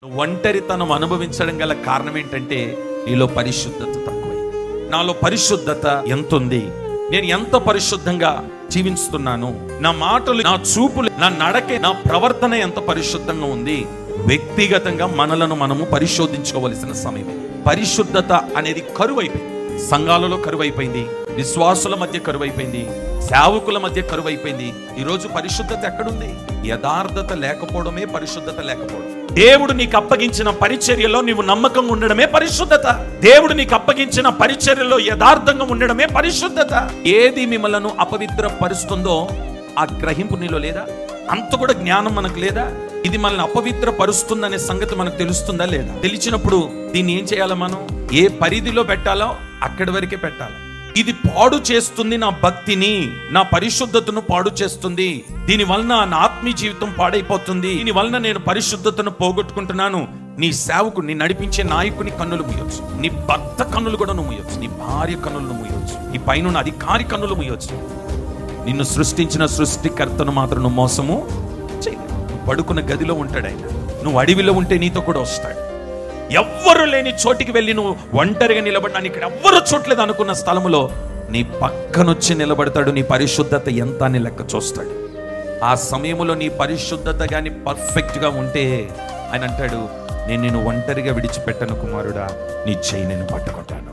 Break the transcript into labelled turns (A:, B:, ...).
A: ఒంటరితనం అనుభవించడం గల కారణం ఏంటంటే నీలో పరిశుద్ధత తక్కువైంది. నాలో పరిశుద్ధత ఎంత ఉంది, నేను ఎంత పరిశుద్ధంగా జీవిస్తున్నాను, నా మాటలు, నా చూపులు, నా నడకే, నా ప్రవర్తన ఎంత పరిశుద్ధంగా ఉంది. వ్యక్తిగతంగా మనలను మనము పరిశోధించుకోవలసిన సమయం. పరిశుద్ధత అనేది కరువైపోయింది. సంఘాలలో కరువైపోయింది, విశ్వాసుల మధ్య కరువైపోయింది, సేవకుల మధ్య కరువైపోయింది. ఈరోజు పరిశుద్ధత ఎక్కడుంది? యథార్థత లేకపోవడమే పరిశుద్ధత లేకపోవడం. దేవుడు నీకు అప్పగించిన పరిచర్యలో నీవు నమ్మకంగా ఉండడమే పరిశుద్ధత. దేవుడు నీకు అప్పగించిన పరిచర్యలో యథార్థంగా ఉండడమే పరిశుద్ధత. ఏది మిమ్మల్ని అపవిత్ర పరుస్తుందో ఆ గ్రహింపు నీలో లేదా? అంత కూడా జ్ఞానం మనకు లేదా? ఇది మనల్ని అపవిత్ర పరుస్తుందనే సంగతి మనకు తెలుస్తుందా లేదా? తెలిసినప్పుడు దీన్ని ఏం చేయాలి? మనం ఏ పరిధిలో పెట్టాలో అక్కడి వరకే పెట్టాలి. ఇది పాడు చేస్తుంది నా భక్తిని, నా పరిశుద్ధతను పాడు చేస్తుంది, దీని వలన నా ఆత్మీయ జీవితం పాడైపోతుంది, దీని వలన నేను పరిశుద్ధతను పోగొట్టుకుంటున్నాను. నీ సేవకుడు, నీ నడిపించే నాయకుని కన్నులు మూయొచ్చు, నీ భర్త కన్నులు కూడా నువ్వు మూయొచ్చు, నీ భార్య కన్నులను మూయొచ్చు, నీ పైన అధికారి కన్నులు మూయొచ్చు. నిన్ను సృష్టించిన సృష్టికర్తను మాత్రం నువ్వు మోసము చేయలేవు. పడుకున్న గదిలో ఉంటాడు ఆయన, నువ్వు అడవిలో ఉంటే నీతో కూడా వస్తాడు. ఎవ్వరు లేని చోటికి వెళ్ళి నువ్వు ఒంటరిగా నిలబడ్డా, ఇక్కడ ఎవ్వరు చూడలేదు అనుకున్న స్థలములో నీ పక్కనొచ్చి నిలబడతాడు. నీ పరిశుద్ధత ఎంత అని లెక్క చూస్తాడు. ఆ సమయంలో నీ పరిశుద్ధత కానీ పర్ఫెక్ట్గా ఉంటే ఆయన అంటాడు, నేను ఒంటరిగా విడిచిపెట్టను కుమారుడా, నీ చెయ్యి నేను పట్టుకుంటాను.